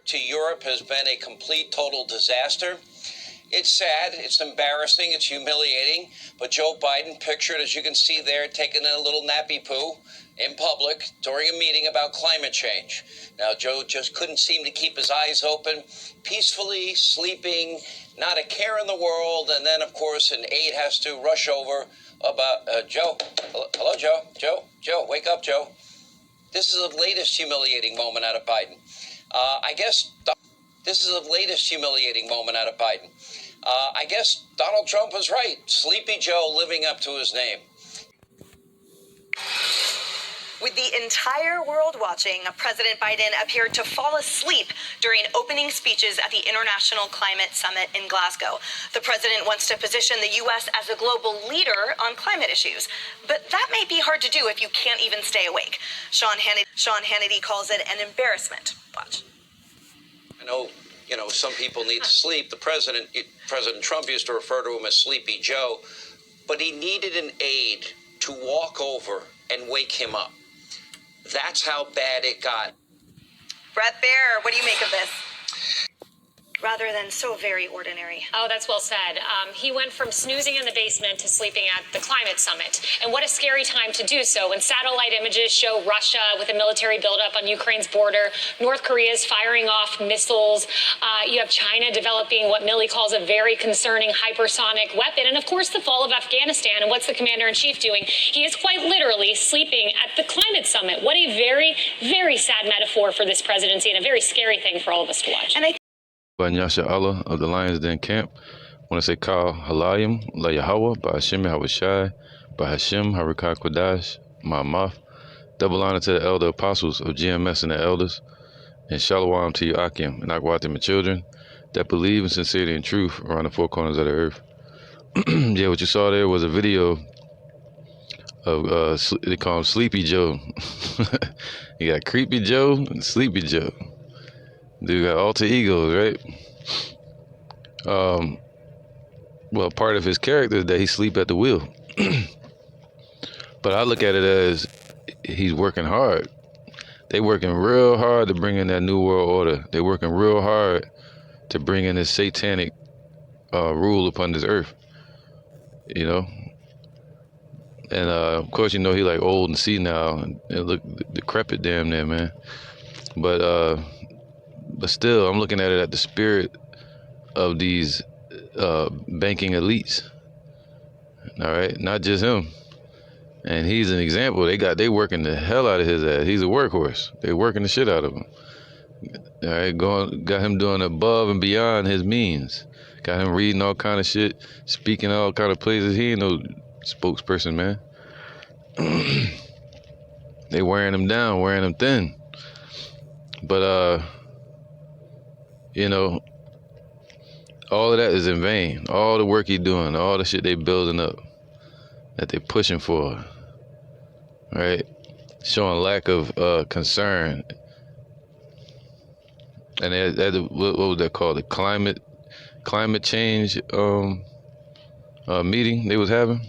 to Europe has been a complete, total disaster. It's sad, it's embarrassing, it's humiliating, but Joe Biden pictured, as you can see there, taking a little nappy poo in public during a meeting about climate change. Now, Joe just couldn't seem to keep his eyes open, peacefully sleeping, not a care in the world, and then, of course, an aide has to rush over about, Joe, hello, Joe, wake up, Joe. This is the latest humiliating moment out of Biden. This is the latest humiliating moment out of Biden. I guess Donald Trump was right. Sleepy Joe living up to his name. With the entire world watching, President Biden appeared to fall asleep during opening speeches at the International Climate Summit in Glasgow. The president wants to position the U.S. as a global leader on climate issues, but that may be hard to do if you can't even stay awake. Sean Hannity calls it an embarrassment. Watch. I know, some people need to sleep. President Trump used to refer to him as Sleepy Joe, but he needed an aide to walk over and wake him up. That's how bad it got. Brett Baer, what do you make of this? Rather than so very ordinary. Oh, that's well said. He went from snoozing in the basement to sleeping at the climate summit. And what a scary time to do so when satellite images show Russia with a military buildup on Ukraine's border, North Korea's firing off missiles, you have China developing what Milley calls a very concerning hypersonic weapon, and of course the fall of Afghanistan. And what's the commander-in-chief doing? He is quite literally sleeping at the climate summit. What a very, very sad metaphor for this presidency and a very scary thing for all of us to watch. By Nyasha Allah of the Lions Den Camp. I want to say Kal Halayim La Yahawah by Hashem Hawashai by Hashem Harakah Kodash Ma'amaf. Double honor to the elder apostles of GMS and the elders, and Shalom to you Akim and Akwatim and children that believe in sincerity and truth around the four corners of the earth. Yeah, what you saw there was a video of they call him Sleepy Joe. You got Creepy Joe and Sleepy Joe. Dude got alter egos, right? Well, part of his character is that he sleep at the wheel. But I look at it as he's working hard. They working real hard to bring in that new world order. They working real hard to bring in this satanic rule upon this earth. And of course, he like old and senile and look decrepit damn near, man. But still, I'm looking at it at the spirit of these banking elites. All right, not just him. And he's an example. They working the hell out of his ass. He's a workhorse. They working the shit out of him. All right, got him doing above and beyond his means. Got him reading all kind of shit, speaking all kind of places. He ain't no spokesperson, man. They wearing him down, wearing him thin. But all of that is in vain. All the work he's doing, all the shit they building up, that they pushing for, right? Showing lack of concern. And what was that called? The climate change meeting they was having.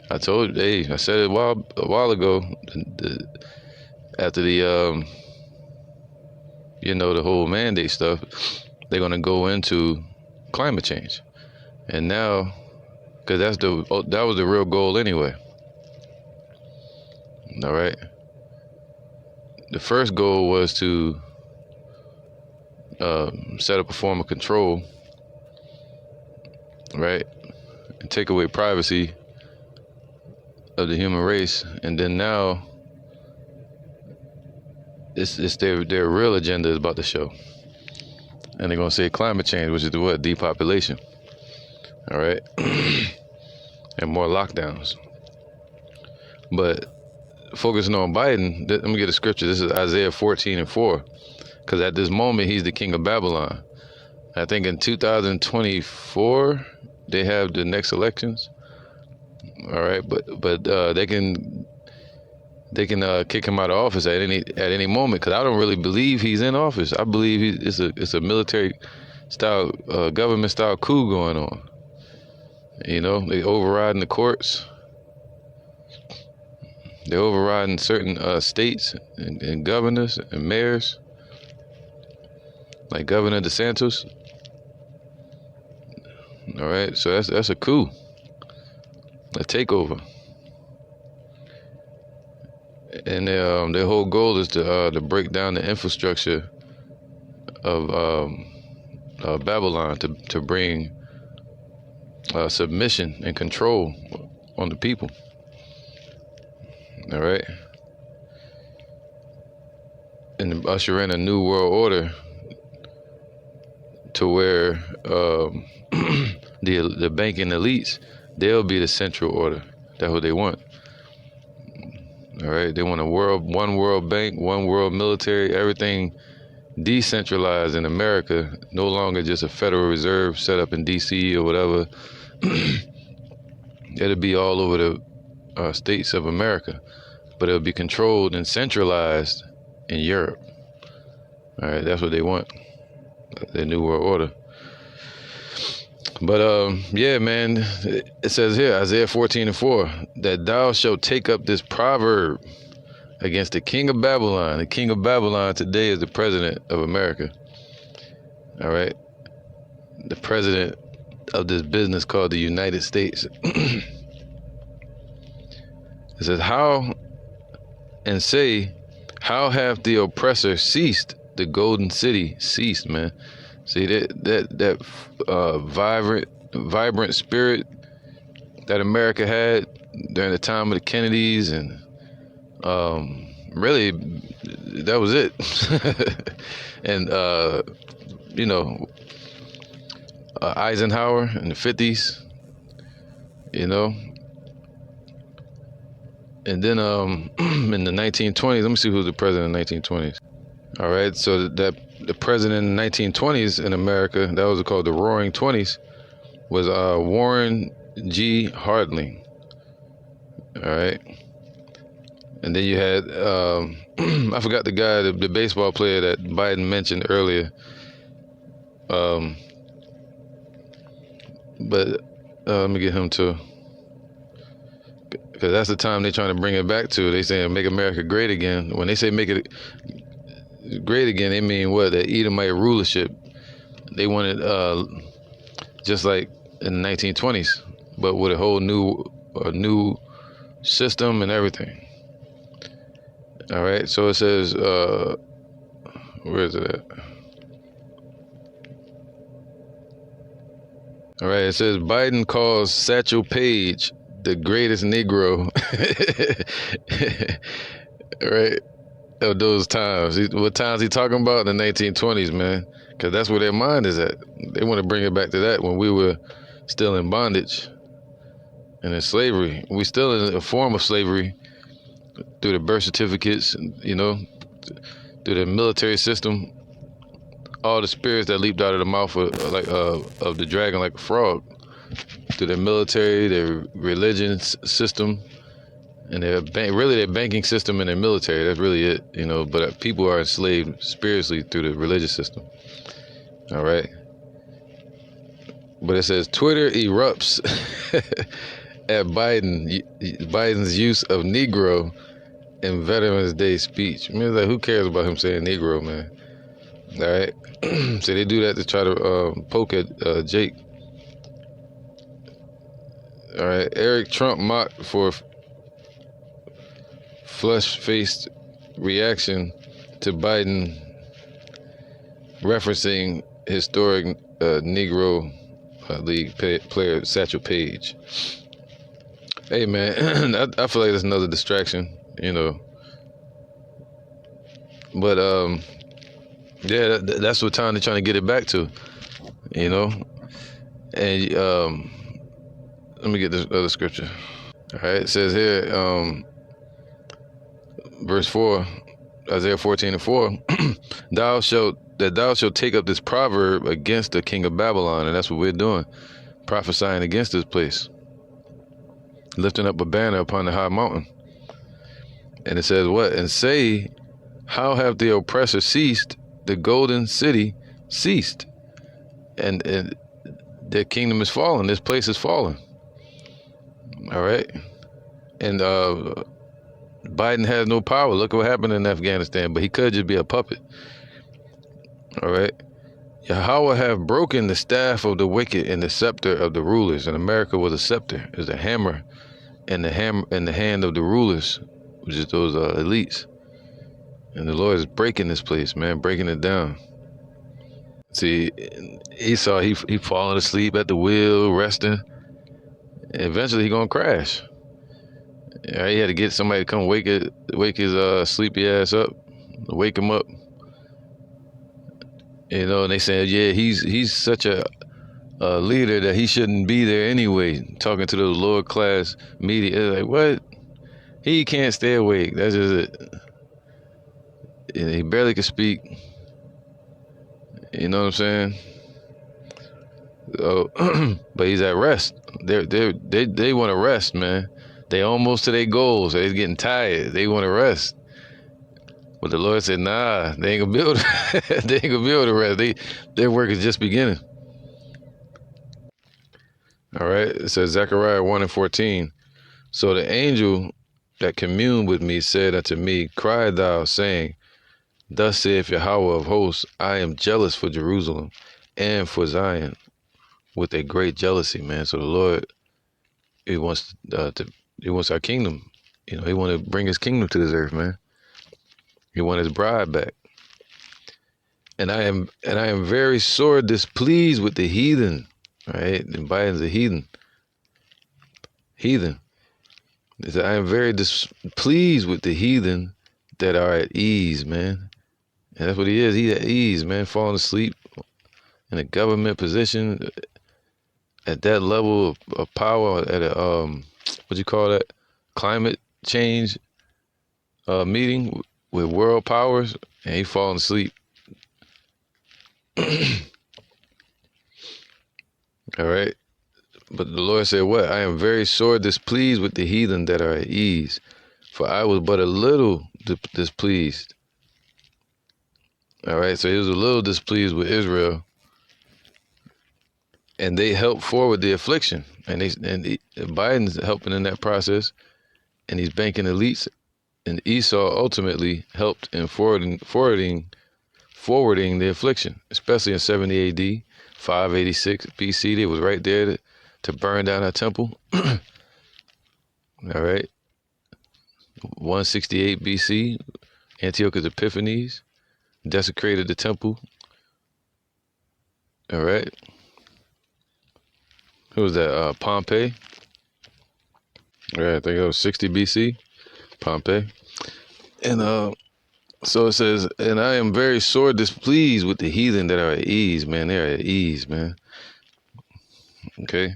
I told you, I said it a while ago. After the the whole mandate stuff, they're gonna go into climate change, and now, because that was the real goal anyway. All right. The first goal was to set up a form of control, right, and take away privacy of the human race, and then now it's their real agenda is about to show. And they're gonna say climate change, which is what? Depopulation. All right. And more lockdowns. But focusing on Biden, let me get a scripture. This is Isaiah 14:4. Because at this moment, he's the king of Babylon. I think in 2024, they have the next elections. All right, but they can kick him out of office at any moment, because I don't really believe he's in office. I believe it's a military style, government style coup going on. They overriding the courts. They're overriding certain states and governors and mayors. like Governor DeSantis. All right, so that's a coup, a takeover, and their whole goal is to break down the infrastructure of Babylon, to bring submission and control on the people. All right, and usher in a new world order to where the banking elites, they'll be the central order. That's what they want. All right, they want one world bank, one world military, everything decentralized in America, no longer just a Federal Reserve set up in DC or whatever. It'll be all over the states of America, but it'll be controlled and centralized in Europe. All right, that's what they want, their new world order. But yeah, man, it says here, Isaiah 14:4, that thou shalt take up this proverb against the king of Babylon. The king of Babylon today is the president of America. All right, the president of this business called the United States. It says, how, and say, how hath the oppressor ceased? The golden city ceased, man. See that vibrant spirit that America had during the time of the Kennedys, and really that was it. And Eisenhower in the 50s, and then in the 1920s, let me see who was the president in the 1920s. All right, so that the president in the 1920s in America, that was called the Roaring Twenties, was Warren G. Harding. All right, and then you had I forgot the guy, the baseball player that Biden mentioned earlier. But let me get him too, because that's the time they're trying to bring it back to. They saying make America great again. When they say make it great again, they mean what? That Edomite rulership. They wanted just like in the 1920s, but with a whole new system and everything. All right, so it says, where is it at? All right, it says Biden calls Satchel Paige the greatest Negro. All right, of those times. What times he talking about? In the 1920s, man, because that's where their mind is at. They want to bring it back to that, when we were still in bondage and in slavery. We still in a form of slavery through the birth certificates, through the military system. All the spirits that leaped out of the mouth of the dragon like a frog, through the military, their religion system, and their banking system and their military. That's really it, but people are enslaved spiritually through the religious system. All right. But it says Twitter erupts at Biden's use of Negro in Veterans Day speech. I mean, like, who cares about him saying Negro, man? All right. So they do that to try to poke at Jake. All right. Eric Trump mocked for flush-faced reaction to Biden referencing historic Negro League player Satchel Paige. Hey, man, I feel like that's another distraction, But yeah, that's what time they're trying to get it back to, And let me get this other scripture. All right, it says here, verse 4, Isaiah 14:4, thou shalt take up this proverb against the king of Babylon. And that's what we're doing, prophesying against this place, lifting up a banner upon the high mountain. And it says what? And say, how have the oppressor ceased? The golden city ceased, and their kingdom is fallen. This place is fallen. All right, and Biden has no power. Look what happened in Afghanistan. But he could just be a puppet. All right, Yahawah have broken the staff of the wicked and the scepter of the rulers. And America was a scepter, is a hammer in the hand of the rulers, which is those elites. And the Lord is breaking this place, man, breaking it down. See, Esau, he falling asleep at the wheel, resting. Eventually, he gonna crash. Yeah, he had to get somebody to come wake his sleepy ass up, wake him up. You know, and they said, yeah, he's such a leader that he shouldn't be there anyway. Talking to the lower class media, like, what? He can't stay awake. That's just it. And he barely can speak. You know what I'm saying? But he's at rest. They want to rest, man. They almost to their goals. They're getting tired. They want to rest. But the Lord said, nah, they ain't gonna be able to, they ain't gonna be able to rest. Their work is just beginning. All right. It says Zechariah 1:14. So the angel that communed with me said unto me, cry thou, saying, thus saith Yahawah of hosts, I am jealous for Jerusalem and for Zion with a great jealousy, man. So the Lord, he wants our kingdom. You know, he want to bring his kingdom to this earth, man. He want his bride back. And I am very sore displeased with the heathen, right? And Biden's a heathen. Heathen. I am very displeased with the heathen that are at ease, man. And that's what he is. He's at ease, man, falling asleep in a government position at that level of power, at a what you call that, climate change meeting with world powers, and he falling asleep. All right. But the Lord said, what? I am very sore displeased with the heathen that are at ease, for I was but a little displeased. All right. So he was a little displeased with Israel, and they helped forward the affliction, and Biden's helping in that process, and he's banking elites, and Esau ultimately helped in forwarding the affliction, especially in 70 AD, 586 BC. They was right there to burn down our temple. All right. 168 BC, Antiochus Epiphanes desecrated the temple. All right. Who was that? Pompey. All right, I think it was 60 BC. Pompey. And so it says, and I am very sore displeased with the heathen that are at ease, man. They're at ease, man. Okay.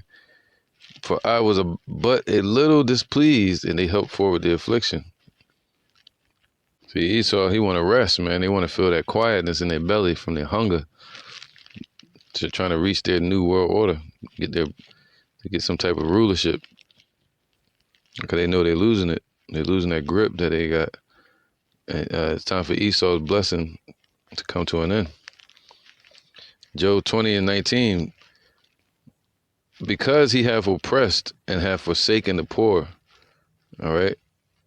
For I was but a little displeased, and they helped forward the affliction. See, Esau, he want to rest, man. They want to feel that quietness in their belly from their hunger to trying to reach their new world order, to get some type of rulership. Because they know they're losing it. They're losing that grip that they got. And it's time for Esau's blessing to come to an end. Job 20:19. Because he have oppressed and have forsaken the poor. All right.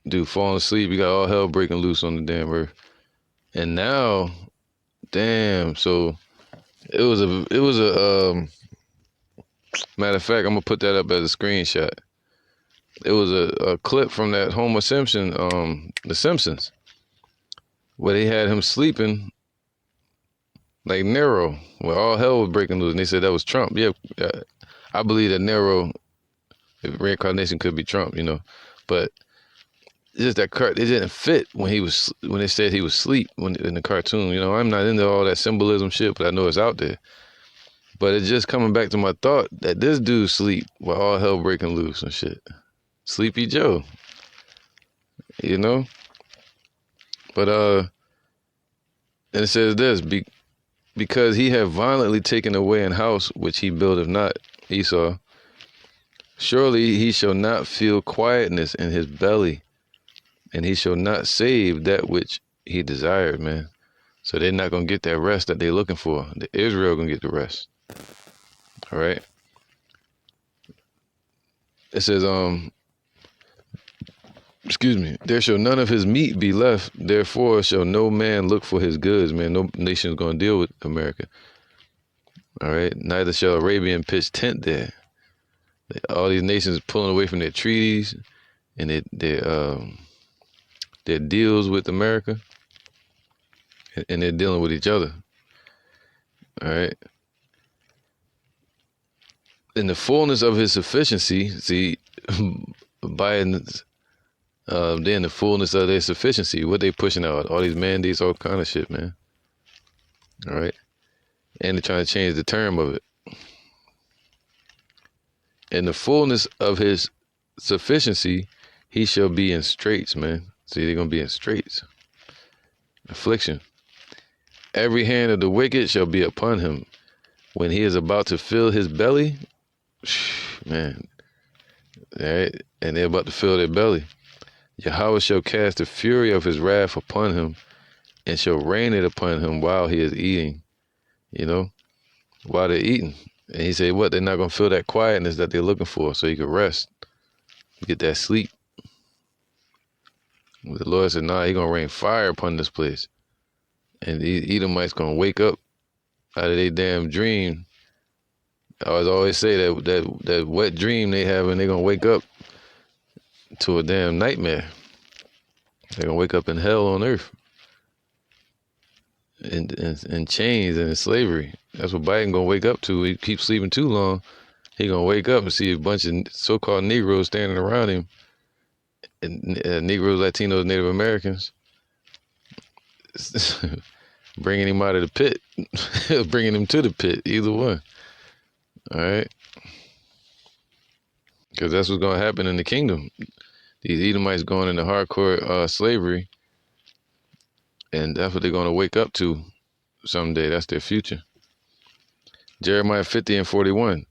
Dude, falling asleep. You got all hell breaking loose on the damn earth. And now, damn. So it was a matter of fact, I'm gonna put that up as a screenshot. It was a clip from that Homer Simpson, The Simpsons, where they had him sleeping like Nero, where all hell was breaking loose. And they said that was Trump. Yeah, I believe that Nero, if reincarnation could be Trump, you know, but it's just that it didn't fit when they said he was asleep in the cartoon. You know, I'm not into all that symbolism shit, but I know it's out there. But it's just coming back to my thought that this dude sleep while all hell breaking loose and shit. Sleepy Joe, you know. But and it says this: because he have violently taken away an house which he buildeth not, Esau. Surely he shall not feel quietness in his belly, and he shall not save that which he desired, man. So they're not gonna get that rest that they're looking for. The Israel gonna get the rest. All right. It says, excuse me, there shall none of his meat be left, therefore shall no man look for his goods, man. No nation's gonna deal with America. All right, neither shall Arabian pitch tent there. All these nations pulling away from their treaties and their deals with America, and they're dealing with each other. All right. In the fullness of his sufficiency, see, Biden's they're in the fullness of their sufficiency. What they pushing out? All these mandates, all kind of shit, man. All right. And they're trying to change the term of it. In the fullness of his sufficiency, he shall be in straits, man. See, they're going to be in straits. Affliction. Every hand of the wicked shall be upon him. When he is about to fill his belly, man, all right, and they're about to fill their belly. Yahawah shall cast the fury of his wrath upon him and shall rain it upon him while he is eating, while they're eating. And he said, what? They're not going to feel that quietness that they're looking for so you can rest, get that sleep. The Lord said, nah, he's going to rain fire upon this place. And the Edomites going to wake up out of their damn dream. I always say that wet dream they have, and they're going to wake up to a damn nightmare. They're going to wake up in hell on earth. In chains and in slavery. That's what Biden going to wake up to. He keeps sleeping too long. He going to wake up and see a bunch of so-called Negroes standing around him. And Negroes, Latinos, Native Americans. Bringing him out of the pit. Bringing him to the pit. Either one. All right? Because that's what's going to happen in the kingdom. These Edomites going into hardcore slavery. And that's what they're going to wake up to someday. That's their future. Jeremiah 50:41.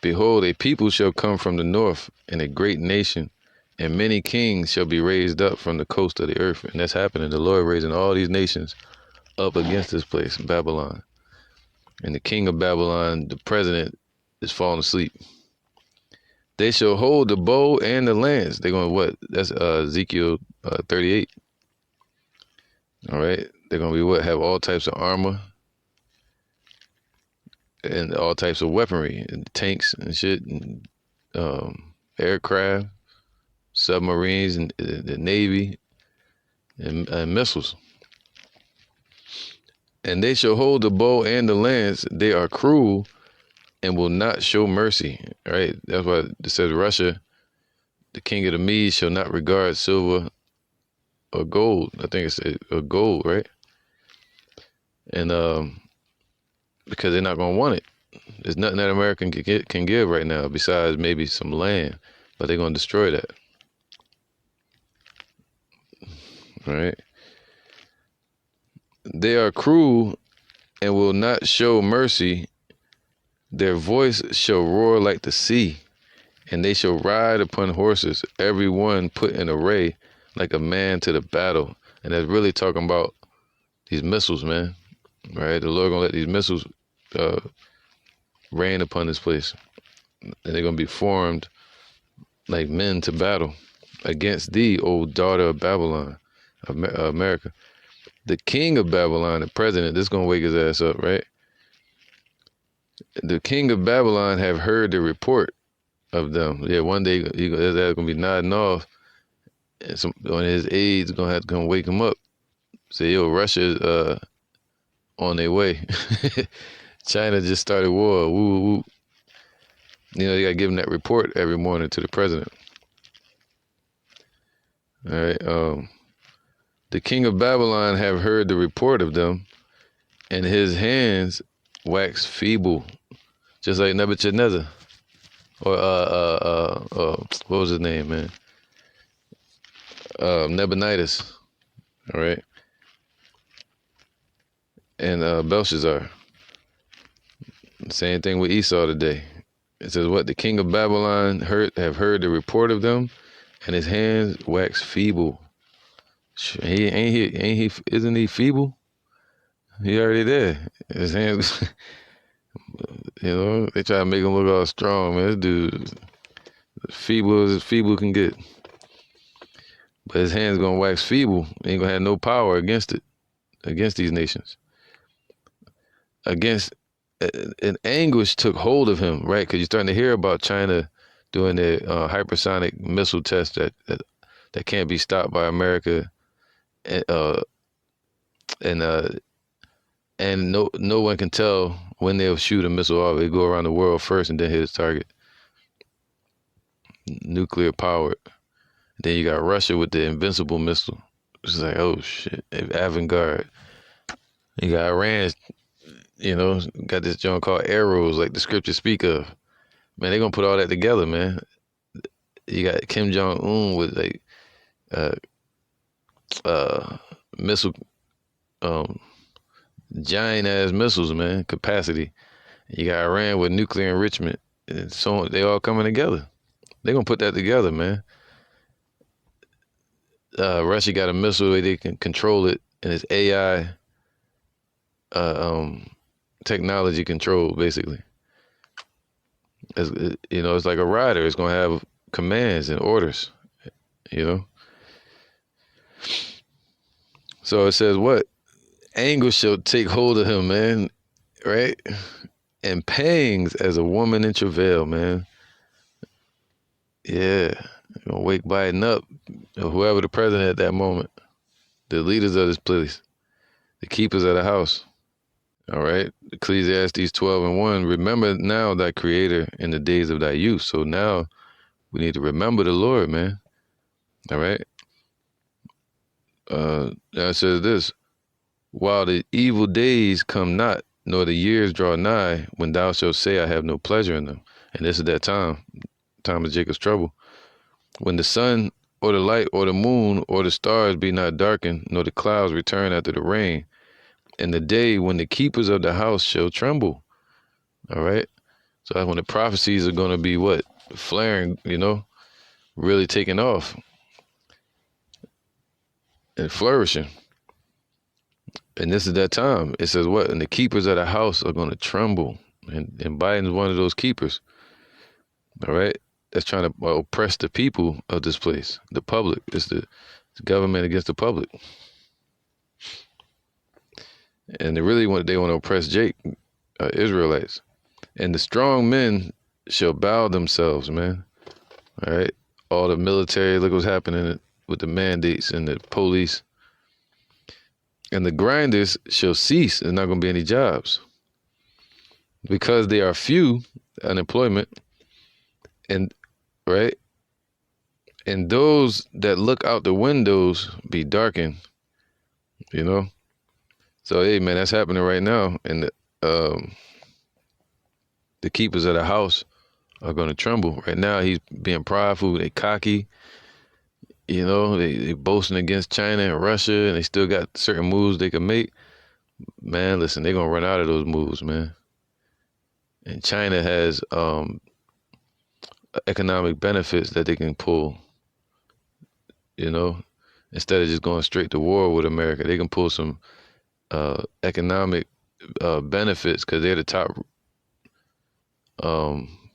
Behold, a people shall come from the north, and a great nation, and many kings shall be raised up from the coast of the earth. And that's happening. The Lord raising all these nations up against this place, Babylon. And the king of Babylon, the president, is falling asleep. They shall hold the bow and the lance. They're going to what? That's Ezekiel 38. All right. They're going to be what? Have all types of armor and all types of weaponry, and tanks and shit, and aircraft, submarines, and the Navy, and missiles. And they shall hold the bow and the lance. They are cruel and will not show mercy. Right? That's why it says Russia, the king of the Medes, shall not regard silver or gold. I think it's a gold, right? And because they're not going to want it. There's nothing that America can give right now besides maybe some land, but they're going to destroy that. All right? They are cruel and will not show mercy. Their voice shall roar like the sea, and they shall ride upon horses, every one put in array like a man to the battle. And that's really talking about these missiles, man. Right? The Lord gonna let these missiles rain upon this place. And they're gonna be formed like men to battle against thee, O daughter of Babylon, America. The king of Babylon, the president, this is gonna wake his ass up, right? The king of Babylon have heard the report of them. Yeah, one day his ass gonna be nodding off, and one of his aides gonna have to come wake him up. Say, yo, Russia's on their way. China just started war. Woo, woo. They gotta give him that report every morning to the president. All right. The king of Babylon have heard the report of them, and his hands wax feeble, just like Nebuchadnezzar. Or what was his name, man? Nebuchadnezzar. All right. And Belshazzar. Same thing with Esau today. It says what? The king of Babylon have heard the report of them, and his hands wax feeble. Isn't he feeble? He already there. His hands, they try to make him look all strong, man. This dude, feeble as feeble can get. But his hands gonna wax feeble. He ain't gonna have no power against these nations. an anguish took hold of him, right? Because you're starting to hear about China doing their hypersonic missile test that can't be stopped by America, and and uh, and no one can tell when they'll shoot a missile off. They go around the world first and then hit its target. Nuclear powered. Then you got Russia with the invincible missile. It's like, oh shit, avant-garde. You got Iran, got this joint called arrows, like the scriptures speak of. Man, they gonna put all that together, man. You got Kim Jong-un with like missile, giant ass missiles, man, capacity. You got Iran with nuclear enrichment, and so on. They all coming together. They gonna put that together, man. Russia got a missile where they can control it, and it's AI technology control, basically. It's like a rider. It's gonna have commands and orders, So it says what? Anguish shall take hold of him, man, right? And pangs as a woman in travail, man. Yeah, you're gonna wake Biden up, or whoever the president at that moment, the leaders of this place, the keepers of the house. All right, Ecclesiastes 12:1. Remember now thy Creator in the days of thy youth. So now we need to remember the Lord, man. All right. Now it says this: while the evil days come not, nor the years draw nigh, when thou shalt say, I have no pleasure in them. And this is that time of Jacob's trouble. When the sun or the light or the moon or the stars be not darkened, nor the clouds return after the rain, and the day when the keepers of the house shall tremble. All right. So that's when the prophecies are going to be what? Flaring, really taking off and flourishing. And this is that time. It says what? And the keepers of the house are going to tremble. And Biden's one of those keepers. All right. That's trying to oppress the people of this place, the public. It's the government against the public. And they want to oppress Israelites. And the strong men shall bow themselves, man. All right. All the military, look what's happening with the mandates and the police. And the grinders shall cease. There's not going to be any jobs. Because they are few, unemployment, and right? And those that look out the windows be darkened, So, hey, man, that's happening right now. And the keepers of the house are going to tremble. Right now, he's being prideful. They cocky. They boasting against China and Russia, and they still got certain moves they can make. Man, listen, they're going to run out of those moves, man. And China has economic benefits that they can pull, instead of just going straight to war with America. They can pull some economic benefits because they're the top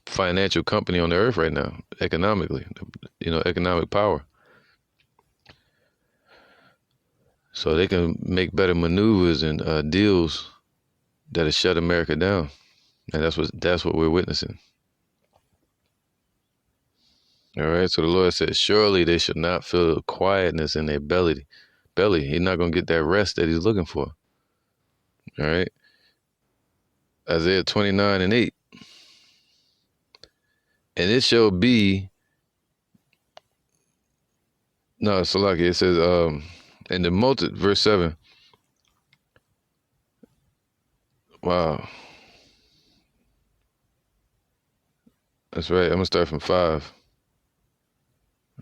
financial company on the earth right now, economically, economic power. So they can make better maneuvers and deals that'll shut America down. And that's what we're witnessing. All right, so the Lord said, surely they should not feel quietness in their belly. He's not going to get that rest that he's looking for. All right. Isaiah 29:8. And it shall be, no, Salaki, it says, in the verse 7. Wow. That's right. I'm going to start from 5.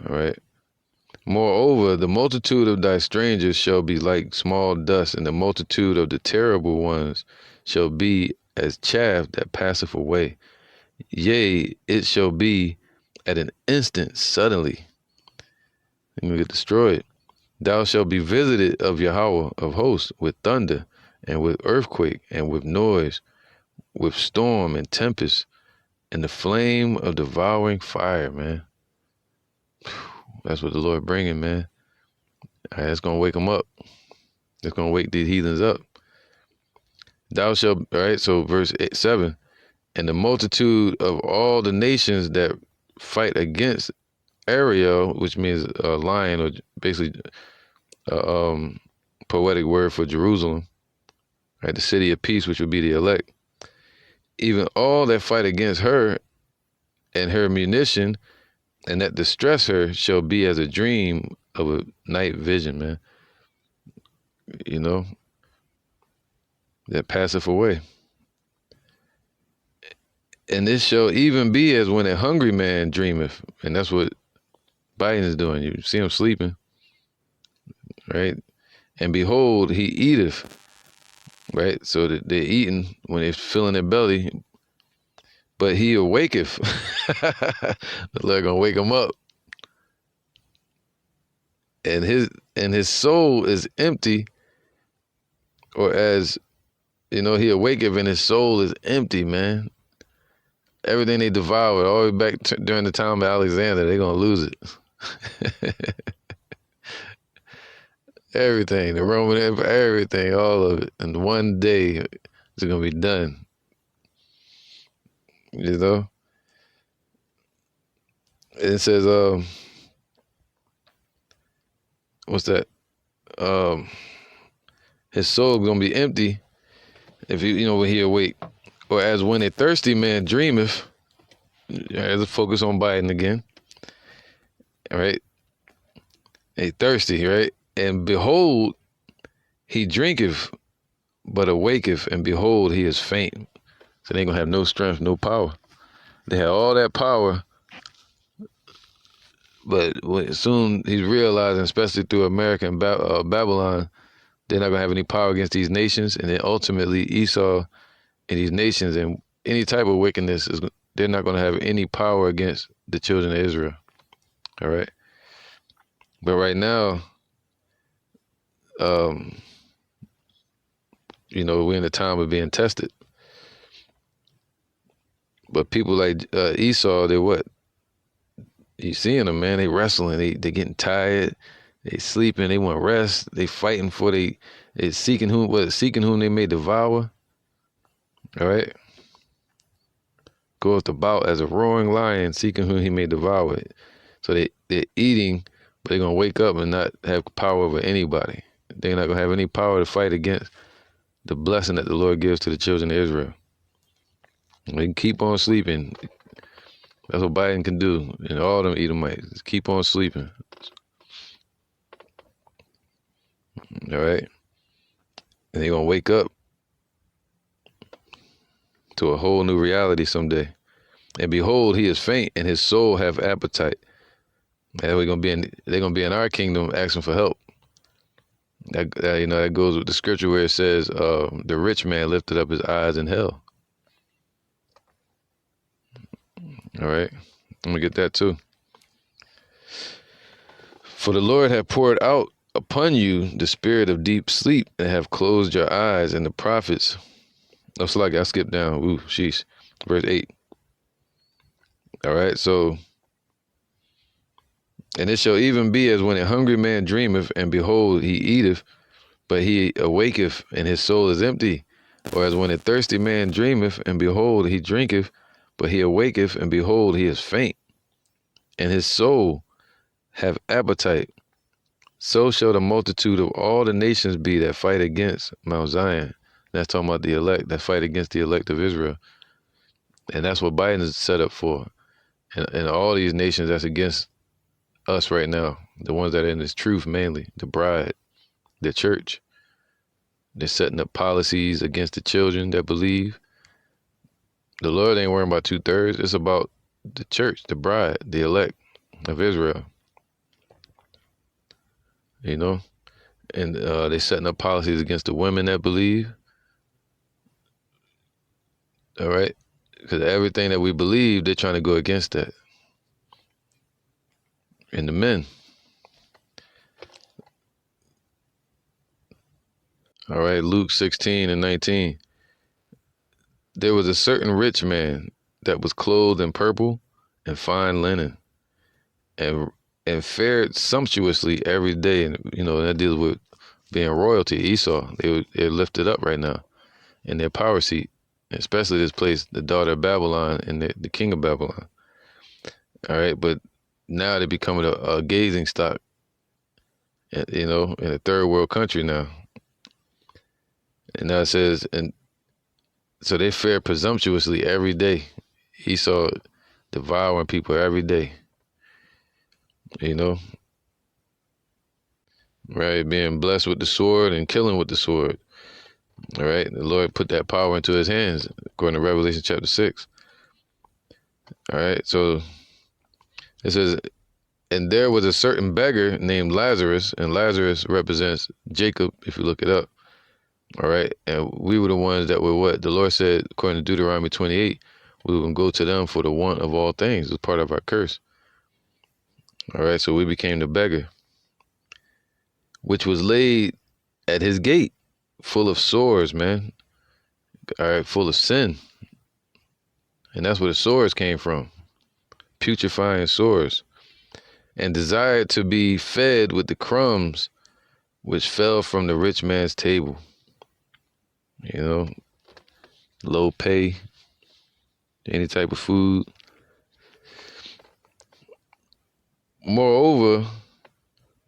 All right. Moreover, the multitude of thy strangers shall be like small dust, and the multitude of the terrible ones shall be as chaff that passeth away. Yea, it shall be at an instant suddenly, and you get destroyed. Thou shalt be visited of Yahawah of hosts with thunder, and with earthquake, and with noise, with storm and tempest, and the flame of devouring fire, man. That's what the Lord bringing, man. All right, it's going to wake them up. It's going to wake these heathens up. Thou shalt, all right, so verse 7, and the multitude of all the nations that fight against Ariel, which means a lion, or basically poetic word for Jerusalem, right, the city of peace, which would be the elect, even all that fight against her and her munition and that distress her shall be as a dream of a night vision, man. You know, that passeth away. And this shall even be as when a hungry man dreameth. And that's what Biden is doing. You see him sleeping, right? And behold, he eateth, right? So that they're eating when they're filling their belly, but he awaketh. The Lord gonna wake him up. And his soul is empty, or as, you know, he awaketh and his soul is empty, man. Everything they devoured all the way back during the time of Alexander, they're going to lose it. Everything, the Roman Empire, everything, all of it. And one day it's going to be done. You know? It says, what's that? His soul going to be empty if when he awake. Or as when a thirsty man dreameth, as a focus on Biden again, all right? A thirsty, right? And behold, he drinketh, but awaketh, and behold, he is faint. So they ain't gonna have no strength, no power. They had all that power, but soon he's realizing, especially through America and Babylon, they're not gonna have any power against these nations, and then ultimately Esau and these nations and any type of wickedness, they're not going to have any power against the children of Israel. All right. But right now, we're in a time of being tested. But people like Esau, they're what? You seeing them, man, they wrestling, they getting tired, they sleeping, they want rest, they fighting for they seeking whom they may devour. All right. Goeth about as a roaring lion, seeking whom he may devour it. So they're eating, but they're going to wake up and not have power over anybody. They're not going to have any power to fight against the blessing that the Lord gives to the children of Israel. They can keep on sleeping. That's what Biden can do. And all them Edomites, just keep on sleeping. All right. And they're going to wake up to a whole new reality someday. And behold, he is faint, and his soul have appetite. And they're gonna be in our kingdom asking for help. That goes with the scripture where it says, the rich man lifted up his eyes in hell. All right, I'm gonna get that too. For the Lord hath poured out upon you the spirit of deep sleep, and have closed your eyes, and the prophets. Oh, so I skipped down. Ooh, sheesh. Verse 8. All right, so, and it shall even be as when a hungry man dreameth, and behold, he eateth, but he awaketh, and his soul is empty. Or as when a thirsty man dreameth, and behold, he drinketh, but he awaketh, and behold, he is faint, and his soul have appetite. So shall the multitude of all the nations be that fight against Mount Zion. That's talking about the elect, that fight against the elect of Israel. And that's what Biden is set up for. And all these nations that's against us right now, the ones that are in this truth mainly, the bride, the church. They're setting up policies against the children that believe. The Lord ain't worrying about 2/3. It's about the church, the bride, the elect of Israel. And they're setting up policies against the women that believe. All right? Because everything that we believe, they're trying to go against that. And the men. All right, Luke 16:19. There was a certain rich man that was clothed in purple and fine linen, and fared sumptuously every day. And that deals with being royalty. Esau, they're lifted up right now. in their power seat, especially this place, the daughter of Babylon and the king of Babylon. All right, but now they're becoming a gazing stock, you know, in a third world country now. And now it says, and so they fare presumptuously every day. Esau devouring people every day, you know, right? Being blessed with the sword and killing with the sword. All right, the Lord put that power into his hands, according to Revelation chapter 6. All right, so it says, and there was a certain beggar named Lazarus, and Lazarus represents Jacob, if you look it up. All right, and we were the ones that were what? The Lord said, according to Deuteronomy 28, we would go to them for the want of all things. It was part of our curse. All right, so we became the beggar, which was laid at his gate, full of sores, man. All right, full of sin. And that's where the sores came from, putrefying sores, and desired to be fed with the crumbs which fell from the rich man's table. You know, low pay, any type of food. Moreover,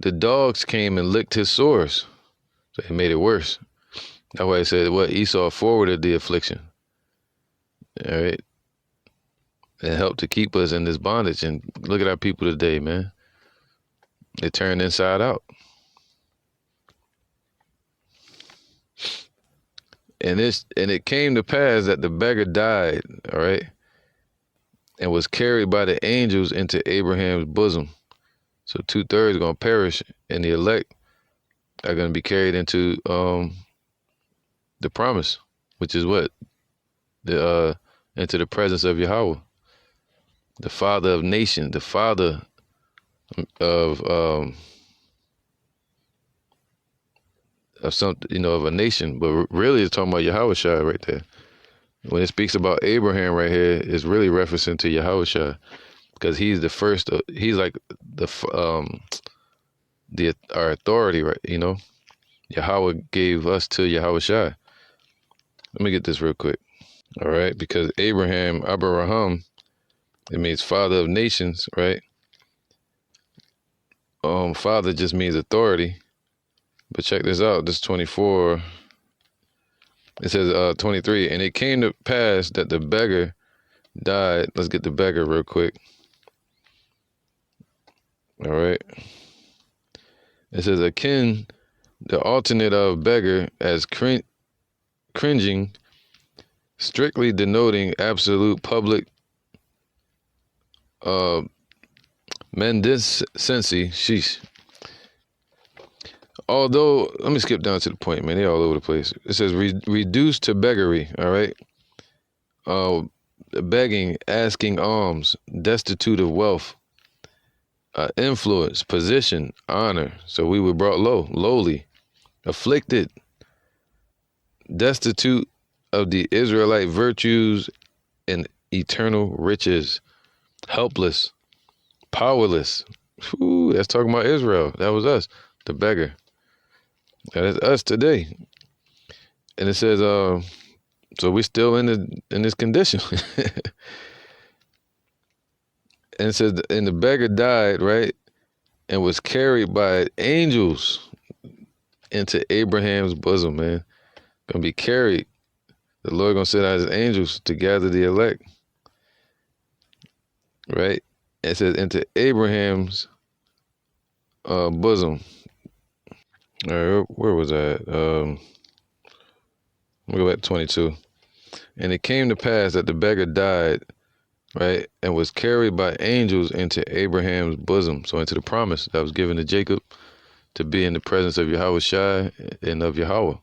the dogs came and licked his sores, so it made it worse. That's why it said, what? Esau forwarded the affliction. All right. It helped to keep us in this bondage. And look at our people today, man. They turned inside out. And it came to pass that the beggar died, all right, and was carried by the angels into Abraham's bosom. So 2/3 are going to perish, and the elect are going to be carried into the promise, which is what? Into the presence of Yahawah, the father of nations, the father of some, you know, of a nation. But really it's talking about Yahawah right there. When it speaks about Abraham right here, it's really referencing to Yahawah, because he's the first. He's like our authority, right? You know, Yahawah gave us to Yahawah. Let me get this real quick. All right, because Abraham, it means father of nations, right? Father just means authority. But check this out. This 24. It says 23, and it came to pass that the beggar died. Let's get the beggar real quick. All right. It says akin, the alternate of beggar, as cringing, strictly denoting absolute public mendicancy. Sheesh. Although, let me skip down to the point, man. They're all over the place. It says reduced to beggary, all right? Begging, asking alms, destitute of wealth, influence, position, honor. So we were brought lowly, afflicted, destitute of the Israelite virtues and eternal riches, helpless, powerless. Ooh, that's talking about Israel. That was us, the beggar. That is us today. And it says, so we still in this condition. And it says, and the beggar died, right, and was carried by angels into Abraham's bosom, man. Gonna be carried. The Lord gonna send out his angels to gather the elect, right? It says into Abraham's bosom. All right, where was that? We'll go back to 22. And it came to pass that the beggar died, right, and was carried by angels into Abraham's bosom. So into the promise that was given to Jacob to be in the presence of Yahawah and of Yahawah.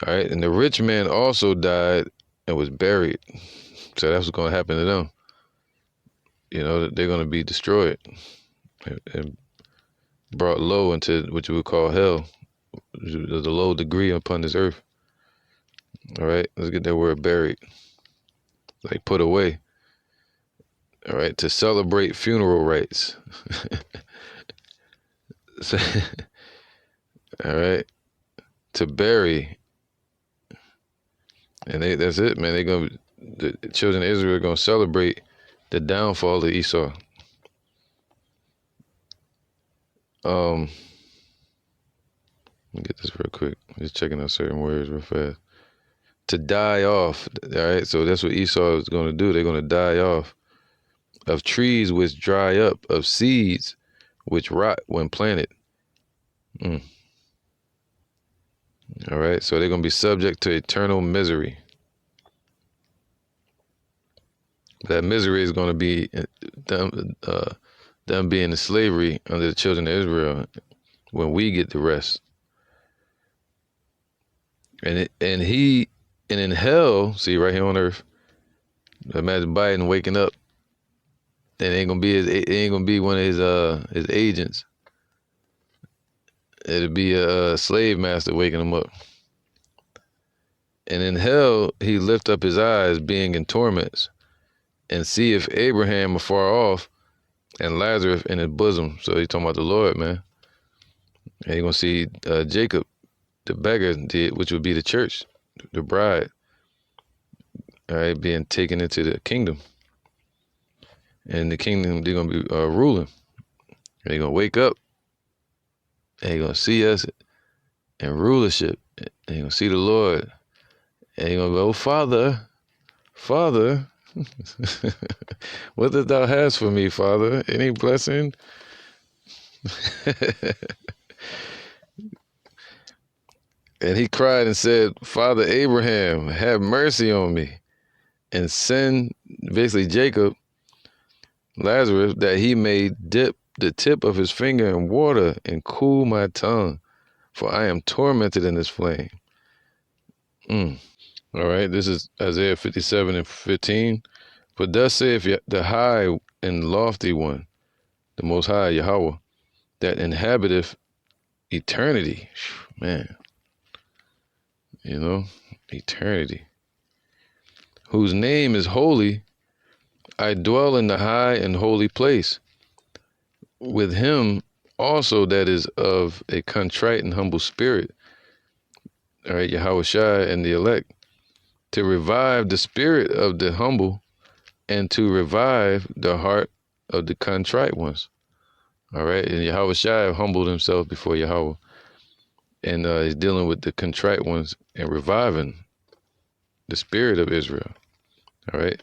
All right, and the rich man also died and was buried. So that's what's going to happen to them. You know, they're going to be destroyed and brought low into what you would call hell. There's a low degree upon this earth. All right, let's get that word buried. Like put away. All right, to celebrate funeral rites. All right, to bury. And that's it, man. The children of Israel are gonna celebrate the downfall of Esau. Let me get this real quick. Just checking out certain words real fast. To die off. All right, so that's what Esau is gonna do. They're gonna die off. Of trees which dry up, of seeds which rot when planted. All right, so they're gonna be subject to eternal misery. That misery is gonna be them being in slavery under the children of Israel when we get the rest. And in hell, see right here on earth, imagine Biden waking up and it ain't gonna be one of his agents. It'll be a slave master waking him up. And in hell, he lift up his eyes, being in torments, and seeth Abraham afar off, and Lazarus in his bosom. So he's talking about the Lord, man. And you're gonna see Jacob, the beggar, which would be the church, the bride, all right, being taken into the kingdom. And the kingdom, they're gonna be ruling. And they're gonna wake up, and they're gonna see us in rulership. And they're gonna see the Lord. And you're gonna go, oh, Father, what dost thou hast for me, Father? Any blessing? And he cried and said, Father Abraham, have mercy on me, and send, basically Jacob, Lazarus, that he may dip the tip of his finger in water and cool my tongue, for I am tormented in this flame. All right, this is Isaiah 57:15. But thus saith the high and lofty one, the Most High, Yahawah, that inhabiteth eternity. Man, eternity. Whose name is holy. I dwell in the high and holy place, with him also that is of a contrite and humble spirit. All right, Yahawah and the elect, to revive the spirit of the humble, and to revive the heart of the contrite ones. All right, and Yahawah humbled himself before Yahawah, and he's dealing with the contrite ones and reviving the spirit of Israel. All right,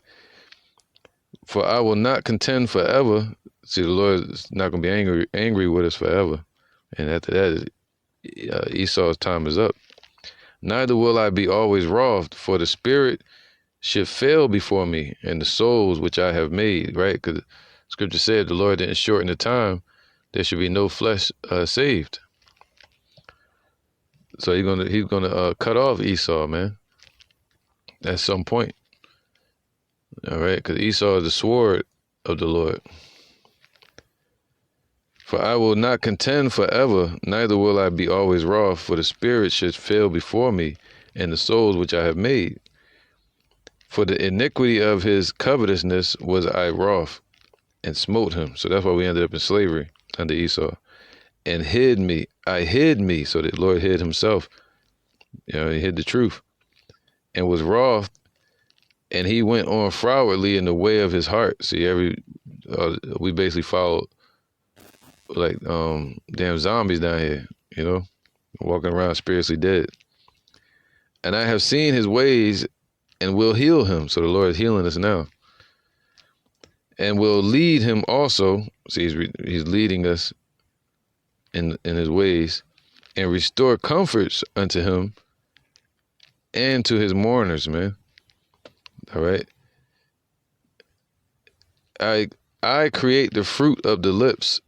for I will not contend forever. See, the Lord is not going to be angry with us forever, and after that, Esau's time is up. Neither will I be always wroth, for the spirit should fail before me, and the souls which I have made, right? Because Scripture said the Lord didn't shorten the time. There should be no flesh saved. So he's gonna cut off Esau, man, at some point. All right, because Esau is the sword of the Lord. For I will not contend forever, neither will I be always wroth, for the spirit should fail before me, and the souls which I have made. For the iniquity of his covetousness was I wroth, and smote him. So that's why we ended up in slavery under Esau. And hid me. I hid me, so the Lord hid himself. He hid the truth. And was wroth, and he went on frowardly in the way of his heart. See, we basically followed like damn zombies down here, walking around spiritually dead. And I have seen his ways and will heal him. So the Lord is healing us now. And will lead him also. See, he's leading us in his ways, and restore comforts unto him and to his mourners, man. All right. I create the fruit of the lips.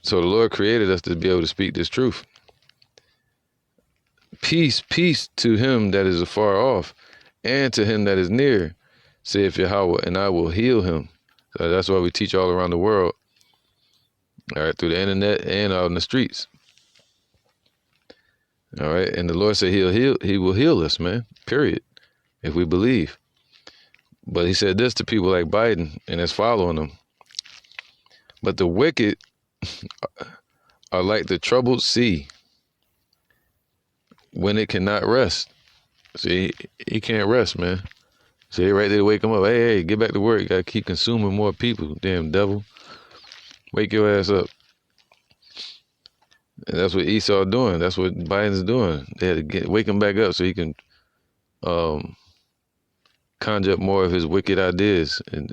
So the Lord created us to be able to speak this truth. Peace, peace to him that is afar off, and to him that is near, saith Yahawah, and I will heal him. So that's why we teach all around the world, all right, through the internet and out in the streets. All right, and the Lord said he will heal us, man, period, if we believe. But he said this to people like Biden and that's following him. But the wicked are like the troubled sea when it cannot rest. See, he can't rest, man. So they right there to wake him up. Hey, get back to work. You gotta keep consuming more people. Damn devil. Wake your ass up. And that's what Esau doing. That's what Biden's doing. They had to wake him back up so he can conjure up more of his wicked ideas and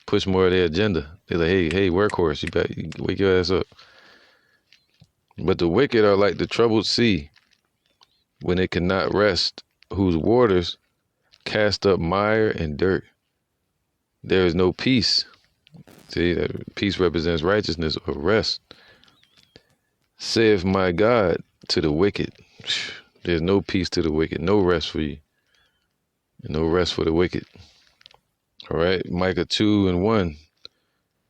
push more of their agenda. They're like, hey, workhorse, you wake your ass up. But the wicked are like the troubled sea when it cannot rest, whose waters cast up mire and dirt. There is no peace. See, that peace represents righteousness or rest. Saith my God to the wicked. There's no peace to the wicked, no rest for you, and no rest for the wicked. All right, Micah 2:1.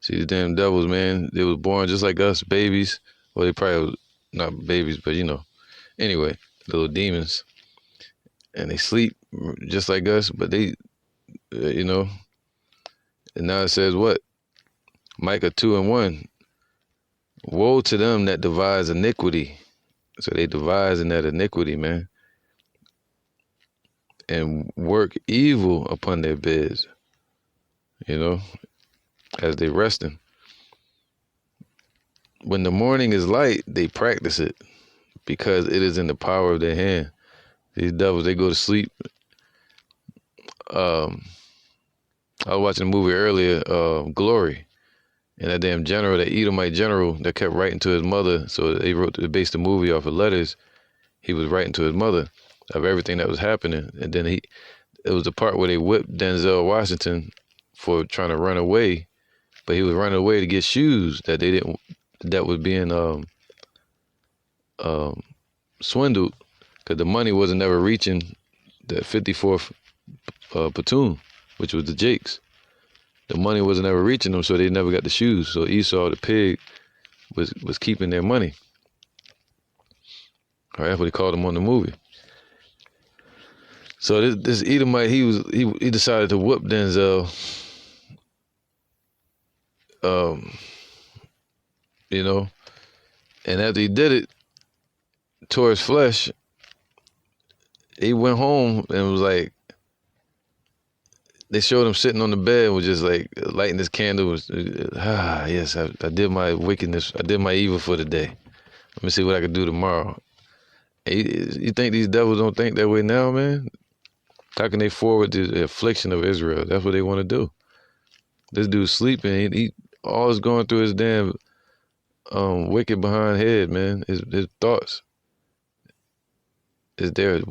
See, the damn devils, man, they was born just like us, babies. Well, they probably was not babies, but anyway, little demons. And they sleep just like us, but they, and now it says what? Micah 2:1. Woe to them that devise iniquity. So they devise in that iniquity, man. And work evil upon their beds, as they resting. When the morning is light, they practice it because it is in the power of their hand. These devils, they go to sleep. I was watching a movie earlier, Glory. And that damn general, that Edomite general that kept writing to his mother. So they based the movie off of letters he was writing to his mother of everything that was happening. And then it was the part where they whipped Denzel Washington for trying to run away, but he was running away to get shoes that was being swindled because the money wasn't ever reaching the 54th platoon, which was the Jakes. The money wasn't ever reaching them, so they never got the shoes. So Esau, the pig, was keeping their money. All right, that's what he called him on the movie. So this Edomite, he decided to whoop Denzel. And after he did it, tore his flesh, he went home and was like, they showed him sitting on the bed, was just like lighting his candle. Yes, I did my wickedness. I did my evil for the day. Let me see what I can do tomorrow. You think these devils don't think that way now, man? How can they forward the affliction of Israel? That's what they want to do. This dude's sleeping. He all is going through his damn wicked behind head, man. His thoughts is their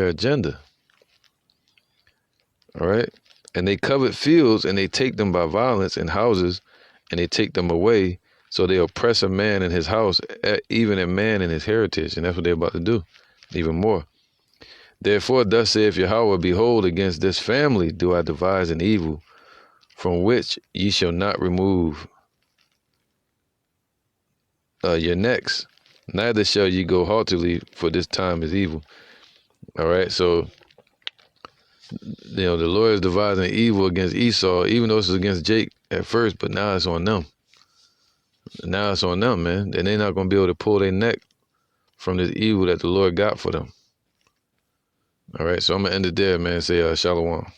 agenda. All right, and they covet fields and they take them by violence, and houses, and they take them away. So they oppress a man in his house, even a man in his heritage, and that's what they're about to do, even more. Therefore, thus saith Yahawah, behold, against this family do I devise an evil, from which ye shall not remove your necks, neither shall ye go haughtily, for this time is evil. All right, so the Lord is devising evil against Esau, even though this was against Jake at first, but now it's on them. Now it's on them, man. And they're not going to be able to pull their neck from this evil that the Lord got for them. All right, so I'm going to end it there, man. Say shalom.